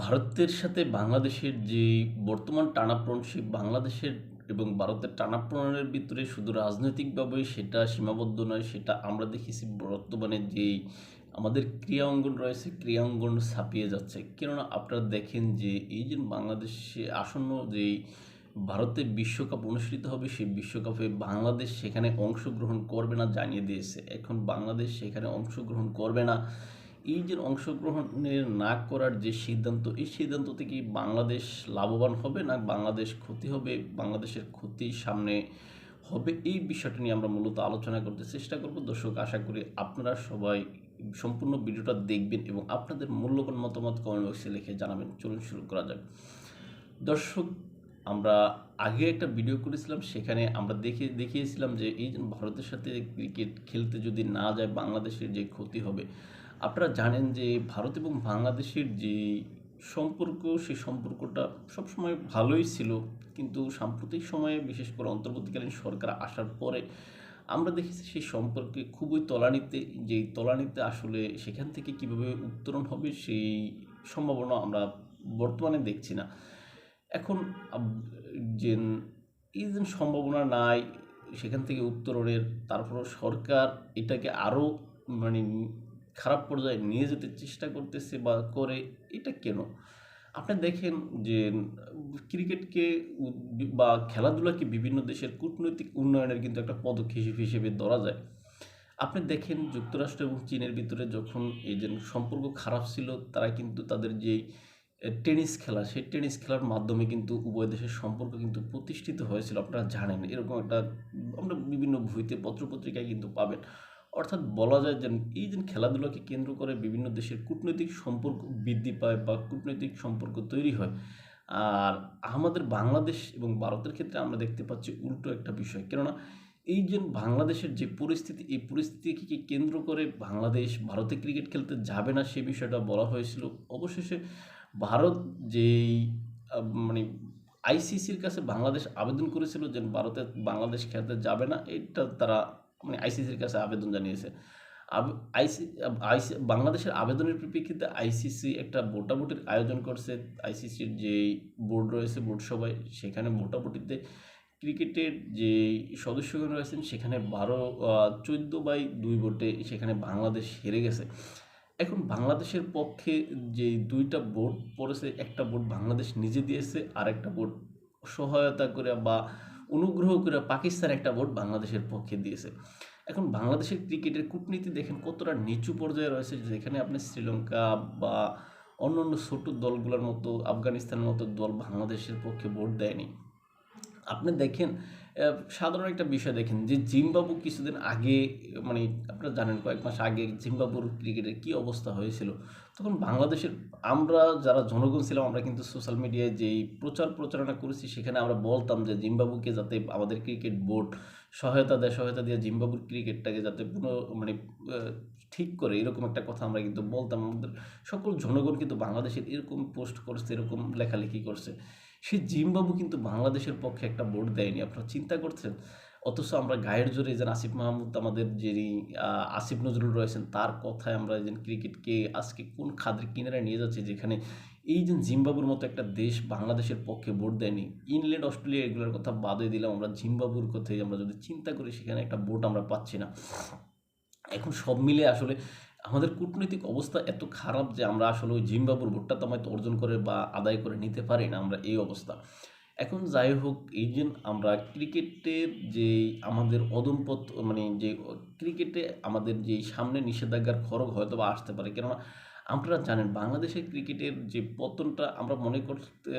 ভারতের সাথে বাংলাদেশের যে বর্তমান টানাপোড়েন, সেই বাংলাদেশের এবং ভারতের টানাপোড়েনের ভিতরে শুধু রাজনৈতিকভাবে সেটা সীমাবদ্ধ নয়, সেটা আমরা দেখেছি বর্তমানে যেই আমাদের ক্রীড়া অঙ্গন রয়েছে, ক্রীড়া অঙ্গন ছাপিয়ে যাচ্ছে। কেননা আপনারা দেখেন যে এই যে বাংলাদেশে আসন্ন যেই ভারতে বিশ্বকাপ অনুষ্ঠিত হবে, সেই বিশ্বকাপে বাংলাদেশ সেখানে অংশগ্রহণ করবে না জানিয়ে দিয়েছে। এখন বাংলাদেশ সেখানে অংশগ্রহণ করবে না, এই যে অংশগ্রহণের না করার যে সিদ্ধান্ত, এই সিদ্ধান্ত থেকে বাংলাদেশ লাভবান হবে না বাংলাদেশ ক্ষতি হবে, বাংলাদেশের ক্ষতি সামনে হবে, এই বিষয়টা নিয়ে আমরা মূলত আলোচনা করতে চেষ্টা করব। দর্শক, আশা করি আপনারা সবাই সম্পূর্ণ ভিডিওটা দেখবেন এবং আপনাদের মূল্যবান মতামত কমেন্ট বক্সে লিখে জানাবেন। চলুন শুরু করা যাক। দর্শক, আমরা আগে একটা ভিডিও করেছিলাম, সেখানে আমরা দেখিয়েছিলাম যে এই যে ভারতের সাথে ক্রিকেট খেলতে যদি না যায় বাংলাদেশের যে ক্ষতি হবে। আপনারা জানেন যে ভারত এবং বাংলাদেশের যে সম্পর্ক, সেই সম্পর্কটা সবসময় ভালোই ছিল, কিন্তু সাম্প্রতিক সময়ে বিশেষ করে অন্তর্বর্তীকালীন সরকার আসার পরে আমরা দেখেছি সেই সম্পর্কে খুবই তলানিতে, যেই তলানিতে আসলে সেখান থেকে কিভাবে উত্তরণ হবে সেই সম্ভাবনা আমরা বর্তমানে দেখছি না। এখন যে এই যে সম্ভাবনা নাই সেখান থেকে উত্তরণের, তারপরও সরকার এটাকে আরও মানে খারাপ পর্যায়ে নিয়ে যেতে চেষ্টা করতেছে বা করে, এটা কেন? আপনি দেখেন যে ক্রিকেটকে বা খেলাধুলাকে বিভিন্ন দেশের কূটনৈতিক উন্নয়নের কিন্তু একটা পদক্ষেপ হিসেবে ধরা যায়। আপনি দেখেন যুক্তরাষ্ট্র এবং চীনের ভিতরে যখন এই যে সম্পর্ক খারাপ ছিল, তারা কিন্তু তাদের যেই টেনিস খেলা, সেই টেনিস খেলার মাধ্যমে কিন্তু উভয় দেশের সম্পর্ক কিন্তু প্রতিষ্ঠিত হয়েছিল। আপনারা জানেন এরকম একটা আমরা বিভিন্ন বইতে পত্রপত্রিকায় কিন্তু পাবেন। অর্থাৎ বলা যায় যে এই যে খেলাধুলাকে কেন্দ্র করে বিভিন্ন দেশের কূটনৈতিক সম্পর্ক বৃদ্ধি পায় বা কূটনৈতিক সম্পর্ক তৈরি হয়। আর আমাদের বাংলাদেশ এবং ভারতের ক্ষেত্রে আমরা দেখতে পাচ্ছি উল্টো একটা বিষয়। কেননা এই যে বাংলাদেশের যে পরিস্থিতি, এই পরিস্থিতিকে কেন্দ্র করে বাংলাদেশ ভারতে ক্রিকেট খেলতে যাবে না, সে বিষয়টা বলা হয়েছিল। অবশেষে ভারত যেই মানে আইসিসির কাছে বাংলাদেশ আবেদন করেছিল যে ভারতে বাংলাদেশ খেলতে যাবে না, এটা তারা মানে আইসিসির কাছে আবেদন জানিয়েছে। আইসি আইসি বাংলাদেশের আবেদনের পরিপ্রেক্ষিতে আইসিসি একটা ভোটাভুটির আয়োজন করছে। আইসিসির যেই বোর্ড রয়েছে, বোর্ড সভায়, সেখানে ভোটাভুটিতে ক্রিকেটের যে সদস্যগণ রয়েছেন সেখানে 14/2 ভোটে সেখানে বাংলাদেশ হেরে গেছে। এখন বাংলাদেশের পক্ষে যে 2টা ভোট পড়েছে, একটা ভোট বাংলাদেশ নিজে দিয়েছে, আর একটা ভোট সহায়তা করে বা অনুগ্রহ করে পাকিস্তান একটা ভোট বাংলাদেশের পক্ষে দিয়েছে। এখন বাংলাদেশের ক্রিকেটের কূটনীতি দেখেন কতটা নিচু পর্যায়ে রয়েছে, যেখানে আপনি শ্রীলঙ্কা বা অন্যান্য ছোট দলগুলোর মতো, আফগানিস্তানের মতো দল বাংলাদেশের পক্ষে ভোট দেয়নি। আপনি দেখেন সাধারণ একটা বিষয় দেখেন যে জিম্বাবু কিছুদিন আগে, মানে আপনারা জানেন কয়েক মাস আগে জিম্বাবুর ক্রিকেটের কী অবস্থা হয়েছিল। তখন বাংলাদেশের আমরা যারা জনগণ ছিলাম, আমরা কিন্তু সোশ্যাল মিডিয়ায় যেই প্রচারণা করেছি, সেখানে আমরা বলতাম যে জিম্বাবুকে যাতে আমাদের ক্রিকেট বোর্ড সহায়তা দেয়, সহায়তা দিয়ে জিম্বাবুর ক্রিকেটটাকে যাতে মানে ঠিক করে, এরকম একটা কথা আমরা কিন্তু বলতাম। আমাদের সকল জনগণ কিন্তু বাংলাদেশের এরকম পোস্ট করছে, এরকম লেখালেখি করছে। সেই জিম্বাবু কিন্তু বাংলাদেশের পক্ষে একটা ভোট দেয়নি। আপনারা চিন্তা করছেন? অথচ আমরা গায়ের জোরে যে আসিফ মাহমুদ, আমাদের যিনি আসিফ নজরুল রয়েছেন, তার কথায় আমরা যে ক্রিকেটকে আজকে কোন খাদের কিনারায় নিয়ে যাচ্ছি, যেখানে এই যে জিম্বাবুর মতো একটা দেশ বাংলাদেশের পক্ষে ভোট দেয়নি। ইংল্যান্ড, অস্ট্রেলিয়া এগুলোর কথা বাদই দিলাম, আমরা জিম্বাবুর কথাই আমরা যদি চিন্তা করি, সেখানে একটা ভোট আমরা পাচ্ছি না। এখন সব মিলে আসলে আমাদের কূটনৈতিক অবস্থা এত খারাপ যে আমরা আসলে ওই জিম্বাবুর ভোটটা তো হয়তো অর্জন করে বা আদায় করে নিতে পারি না, আমরা এই অবস্থা। এখন যাই হোক, এই যে আমরা ক্রিকেটের যে আমাদের অদম্পত, মানে যে ক্রিকেটে আমাদের যে সামনে নিষেধাজ্ঞার খড়গ হয়তো বা আসতে পারে। কেননা আপনারা জানেন বাংলাদেশের ক্রিকেটের যে পতনটা আমরা মনে করতে,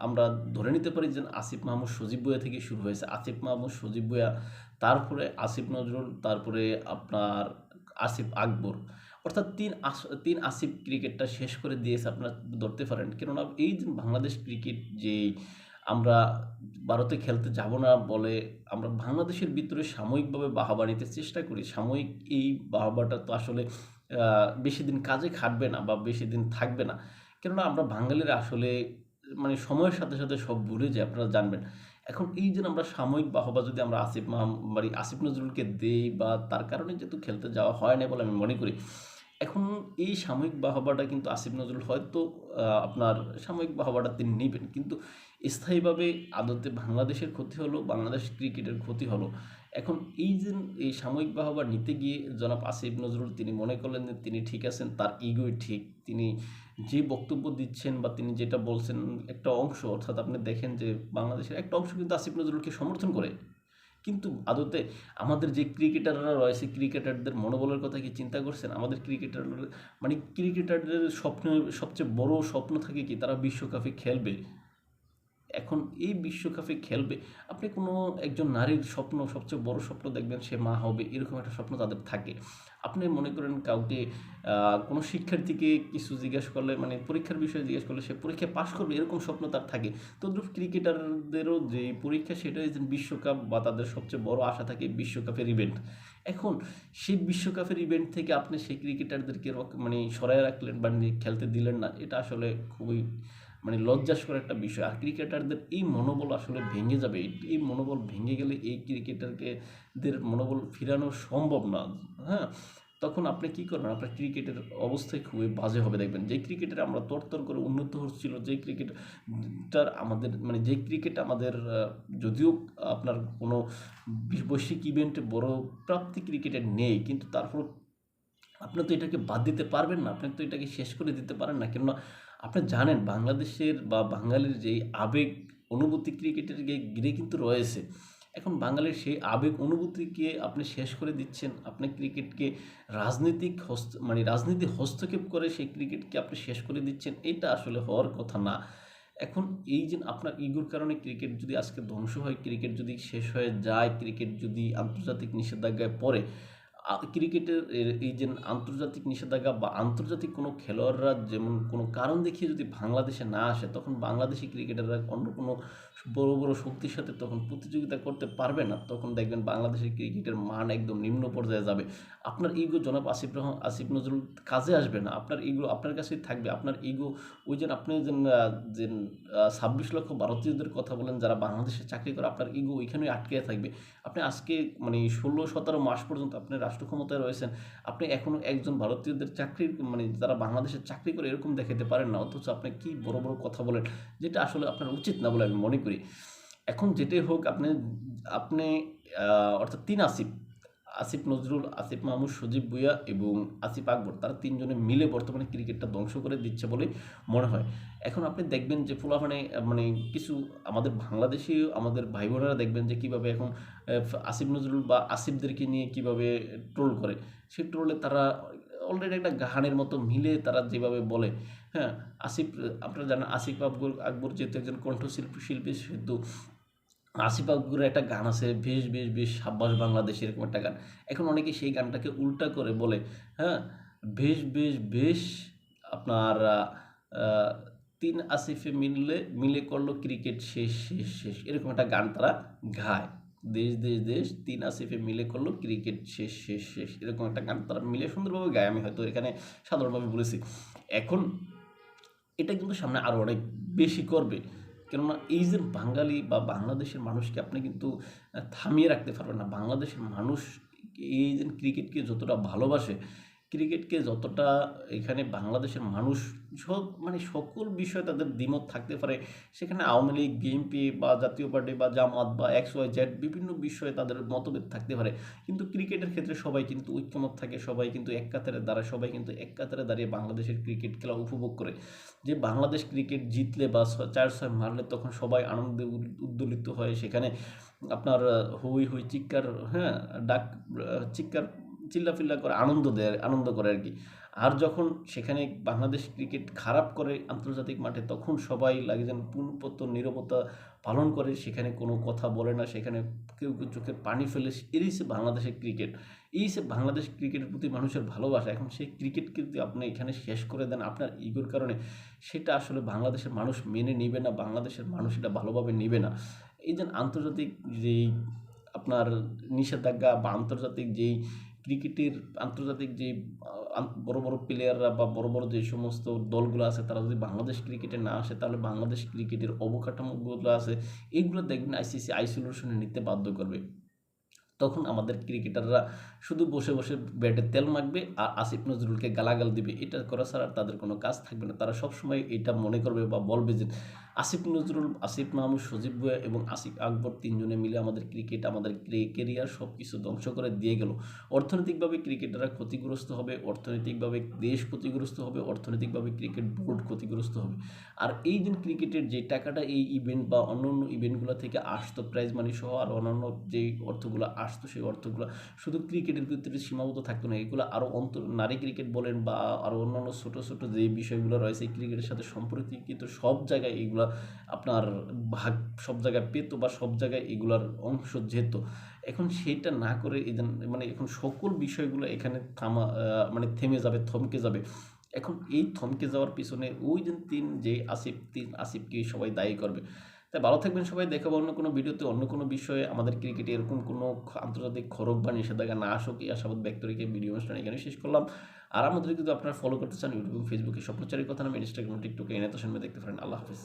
আমরা ধরে নিতে পারি যে আসিফ মাহমুদ সজীব ভুঁইয়া থেকে শুরু হয়েছে। আসিফ মাহমুদ সজীব ভুঁইয়া, তারপরে আসিফ নজরুল, তারপরে আপনার আসিফ আকবর, অর্থাৎ তিন আসিফ ক্রিকেটটা শেষ করে দিয়েছে আপনারা ধরতে পারেন। কেননা এই যে বাংলাদেশ ক্রিকেট যে আমরা ভারতে খেলতে যাব না বলে আমরা বাংলাদেশের ভিতরে সাময়িকভাবে বাহাবা নিতে চেষ্টা করি। সাময়িক এই বাহাবাটা তো আসলে বেশি দিন কাজে খাটবে না বা বেশি দিন থাকবে না। কেননা আমরা বাঙালিরা আসলে মানে সময়ের সাথে সাথে সব ভুলে যাই, আপনারা জানবেন। এখন এই যে আমরা সাময়িক বাহবা যদি আমরা আসিফ নজরুলকে দেই, বা তার কারণে যেহেতু খেলতে যাওয়া হয় না বলে আমি মনে করি। এখন এই সাময়িক বাহবাটা কিন্তু আসিফ নজরুল হয়তো আপনার সাময়িক বাহবাটা তিনি নেবেন, কিন্তু স্থায়ীভাবে আদতে বাংলাদেশের ক্ষতি হলো, বাংলাদেশ ক্রিকেটের ক্ষতি হলো। এখন এই যে এই সাময়িক বাহবা নিতে গিয়ে জনাব আসিফ নজরুল তিনি মনে করলেন যে তিনি ঠিক আছেন, তার ইগোই ঠিক, তিনি যে বক্তব্য দিচ্ছেন বা তিনি যেটা বলছেন একটা অংশ, অর্থাৎ আপনি দেখেন যে বাংলাদেশের একটা অংশ কিন্তু আসিফ নজরুলকে সমর্থন করে, কিন্তু আদতে আমাদের যে ক্রিকেটাররা রয়েছে ক্রিকেটারদের মনোবলের কথা কি চিন্তা করছেন? আমাদের ক্রিকেটার মানে ক্রিকেটারদের স্বপ্ন, সবচেয়ে বড় স্বপ্ন থাকে কি তারা বিশ্বকাপে খেলবে। এখন এই বিশ্বকাপে খেলবে, আপনি কোনো একজন নারীর স্বপ্ন, সবচেয়ে বড় স্বপ্ন দেখবেন সে মা হবে, এরকম একটা স্বপ্ন তাদের থাকে। আপনি মনে করেন কাউকে কোনো শিক্ষার্থীকে কিছু জিজ্ঞেস করলে, মানে পরীক্ষার বিষয়ে জিজ্ঞেস করলে সে পরীক্ষায় পাশ করবে, এরকম স্বপ্ন তার থাকে। তদ্রুপ ক্রিকেটারদেরও যে পরীক্ষা সেটাই যে বিশ্বকাপ, বা তাদের সবচেয়ে বড় আশা থাকে বিশ্বকাপের ইভেন্ট। এখন সেই বিশ্বকাপের ইভেন্ট থেকে আপনি সেই ক্রিকেটারদেরকে মানে সরায় রাখলেন বা খেলতে দিলেন না, এটা আসলে খুবই মানে লজ্জাস্কর একটা বিষয়। আর ক্রিকেটারদের এই মনোবল আসলে ভেঙে যাবে, এই মনোবল ভেঙে গেলে এই ক্রিকেটারকে দের মনোবল ফিরানো সম্ভব না। হ্যাঁ, তখন আপনি কি করবেন, আপনার ক্রিকেটের অবস্থায় খুবই বাজে হবে। দেখবেন যে ক্রিকেটের আমরা তরতর করে উন্নত হচ্ছিল, যে ক্রিকেটটার আমাদের মানে যে ক্রিকেট আমাদের যদিও আপনার কোনো বৈশ্বিক ইভেন্টে বড় প্রাপ্তি ক্রিকেটের নেই, কিন্তু তারপর আপনি তো এটাকে বাদ দিতে পারবেন না, আপনি তো এটাকে শেষ করে দিতে পারেন না। কেননা আপনি জানেন বাংলাদেশের বা বাঙালির যেই আবেগ অনুভূতি ক্রিকেটের ঘিরে কিন্তু রয়েছে। এখন বাঙালির সেই আবেগ অনুভূতিকে আপনি শেষ করে দিচ্ছেন, আপনি ক্রিকেটকে রাজনৈতিক মানে রাজনীতি হস্তক্ষেপ করে সেই ক্রিকেটকে আপনি শেষ করে দিচ্ছেন, এটা আসলে হওয়ার কথা না। এখন এই যে আপনার ইগোর কারণে ক্রিকেট যদি আজকে ধ্বংস হয়, ক্রিকেট যদি শেষ হয়ে যায়, ক্রিকেট যদি আন্তর্জাতিক নিষেধাজ্ঞায় পড়ে, ক্রিকেটের এই যে আন্তর্জাতিক নিষেধাজ্ঞা বা আন্তর্জাতিক কোনো খেলোয়াড়রা যেমন কোনো কারণ দেখিয়ে যদি বাংলাদেশে না আসে, তখন বাংলাদেশি ক্রিকেটাররা অন্য কোনো বড় বড় শক্তির সাথে তখন প্রতিযোগিতা করতে পারবে না। তখন দেখবেন বাংলাদেশের ক্রিকেটের মান একদম নিম্ন পর্যায়ে যাবে। আপনার ইগো জনাব আসিফ নজরুল কাজে আসবে না, আপনার ইগো আপনার কাছেই থাকবে। আপনার ইগো ওই যে আপনি যে 26 লক্ষ ভারতীয়দের কথা বলেন যারা বাংলাদেশে চাকরি করে, আপনার ইগো ওইখানেই আটকে থাকবে। আপনি আজকে মানে 16-17 মাস পর্যন্ত আপনি রাষ্ট্র ক্ষমতায় রয়েছেন, আপনি এখনও একজন ভারতীয়দের চাকরির মানে যারা বাংলাদেশে চাকরি করে এরকম দেখাতে পারেন না, অথচ আপনি কি বড় বড় কথা বলেন, যেটা আসলে আপনার উচিত না বলে আমি মনে করি। এখন যেটাই হোক, আপনি আপনি অর্থাৎ আসিফ, আসিফ নজরুল, আসিফ মাহমুদ, সজীব ভুঁইয়া এবং আসিফ আকবর, তারা তিনজনে মিলে বর্তমানে ক্রিকেটটা ধ্বংস করে দিচ্ছে বলে মনে হয়। এখন আপনি দেখবেন যে পোলাপানে মানে কিছু আমাদের বাংলাদেশি আমাদের ভাই বোনেরা দেখবেন যে কীভাবে এখন আসিফ নজরুল বা আসিফদেরকে নিয়ে কীভাবে ট্রোল করে। সেই ট্রোলে তারা অলরেডি একটা গানের মতো মিলে তারা যেভাবে বলে, হ্যাঁ, আসিফ, আপনারা জানেন আসিফ আকবর আকবর যেহেতু একজন কণ্ঠশিল্পী সেহেতু আসিফ আকবরের একটা গান আছে, বেশ বেশ বেশ সাব্বাস বাংলাদেশ, এরকম একটা গান। এখন অনেকে সেই গানটাকে উল্টা করে বলে, হ্যাঁ, বেশ বেশ বেশ আপনার আহ, তিন আসিফে মিলে মিলে করলো ক্রিকেট শেষ শেষ শেষ, এরকম একটা গান তারা গায়। দেশ দেশ দেশ তিন আসিফে মিলে করলো ক্রিকেট শেষ শেষ শেষ, এরকম একটা গান তারা মিলে সুন্দরভাবে গায়। আমি হয়তো এখানে সাধারণভাবে বলেছি। এখন এটা কিন্তু সামনে আরও অনেক বেশি করবে। কেননা এই যে বাঙালি বা বাংলাদেশের মানুষকে আপনি কিন্তু থামিয়ে রাখতে পারবেন না। বাংলাদেশের মানুষ এই যে ক্রিকেটকে যতটা ভালোবাসে, ক্রিকেটকে যতটা এখানে বাংলাদেশের মানুষ মানে সকল বিষয়ে তাদের দ্বিমত থাকতে পারে। সেখানে আওয়ামী লীগ, বিএনপি বা জাতীয় পার্টি বা জামাত বা XYZ বিভিন্ন বিষয়ে তাদের মতভেদ থাকতে পারে। কিন্তু ক্রিকেটের ক্ষেত্রে সবাই কিন্তু ঐক্যমত থাকে, সবাই কিন্তু এক কাতারে দাঁড়ায়, সবাই কিন্তু এক কাতারে দাঁড়িয়ে বাংলাদেশের ক্রিকেট খেলা উপভোগ করে। যে বাংলাদেশ ক্রিকেট জিতলে বা 4-6 মারলে তখন সবাই আনন্দে উদ্দোলিত হয়। সেখানে আপনার হই হই চিৎকার, হ্যাঁ, ডাক, চিৎকার চিল্লাফিল্লা করে আনন্দ করে আর কি। আর যখন সেখানে বাংলাদেশ ক্রিকেট খারাপ করে আন্তর্জাতিক মাঠে, তখন সবাই লাগে যেন পুনঃপত্য নীরবতা পালন করে, সেখানে কোনো কথা বলে না, সেখানে কেউ কেউ চোখে পানি ফেলে। এই হচ্ছে বাংলাদেশের ক্রিকেট, এই হচ্ছে বাংলাদেশ ক্রিকেটের প্রতি মানুষের ভালোবাসা। এখন সেই ক্রিকেটকে যদি আপনি এখানে শেষ করে দেন আপনার ইগোর কারণে, সেটা আসলে বাংলাদেশের মানুষ মেনে নিবে না, বাংলাদেশের মানুষ এটা ভালোভাবে নিবে না। এই যে আন্তর্জাতিক যেই আপনার নিষেধাজ্ঞা বা আন্তর্জাতিক যেই ক্রিকেটের আন্তর্জাতিক যে বড় বড় প্লেয়াররা বা বড় বড় যে সমস্ত দলগুলো আছে, তারা যদি বাংলাদেশ ক্রিকেটে না আসে, তাহলে বাংলাদেশ ক্রিকেটের অবকাঠামোগুলো আছে এইগুলো দেখবেন ICC আইসোলেশনে নিতে বাধ্য করবে। তখন আমাদের ক্রিকেটাররা শুধু বসে বসে ব্যাটে তেল মাখবে আর আসিফ নজরুলকে গালাগাল দিবে, এটা করা ছাড়া আর তাদের কোনো কাজ থাকবে না। তারা সবসময় এটা মনে করবে বা বলবে যে আসিফ নজরুল, আসিফ মাহমুদ, সজীব ভুঁইয়া এবং আসিফ আকবর তিনজনে মিলে আমাদের ক্রিকেট, আমাদের কেরিয়ার সব কিছু ধ্বংস করে দিয়ে গেল। অর্থনৈতিকভাবে ক্রিকেটাররা ক্ষতিগ্রস্ত হবে, অর্থনৈতিকভাবে দেশ ক্ষতিগ্রস্ত হবে, অর্থনৈতিকভাবে ক্রিকেট বোর্ড ক্ষতিগ্রস্ত হবে। আর এই দিন ক্রিকেটের যে টাকাটা এই ইভেন্ট বা অন্য অন্য ইভেন্টগুলো থেকে আসতো, প্রাইজ মানি সহ আর অন্যান্য যেই অর্থগুলো আসতো, সেই অর্থগুলো শুধু ক্রিকেটের ভিতরে সীমাবদ্ধ থাকতো না, এগুলো আরও নারী ক্রিকেট বলেন বা আরও অন্যান্য ছোটো ছোটো যে বিষয়গুলো রয়েছে ক্রিকেটের সাথে সম্পর্কিত সব জায়গায় এগুলো আপনার ভাগ সব জায়গায় পেতো বা সব জায়গায় এগুলার অংশ যেত। এখন সেটা না করে মানে এখন সকল বিষয়গুলো এখানে মানে থেমে যাবে, থমকে যাবে। এখন এই থমকে যাওয়ার পিছনে ওই যে যে আসিফকে সবাই দায়ী করবে। তাই ভালো থাকবেন সবাই, দেখাবো অন্য কোনো ভিডিওতে অন্য কোনো বিষয়ে। আমাদের ক্রিকেটে এরকম কোনো আন্তর্জাতিক খরচ বা নিষেধাজ্ঞা না আসুক এই আশাবাদ ব্যক্ত রেখে ভিডিও অনুষ্ঠান এখানে শেষ করলাম। আর আমাদের যদি আপনারা ফলো করতে চান ইউটিউব এবং ফেসবুকে স্বপ্নচারীর কথা নামে, ইনস্টাগ্রাম, টিকটকে এনায়ত হোসেন দেখতে পারেন। আল্লাহ হাফিজ।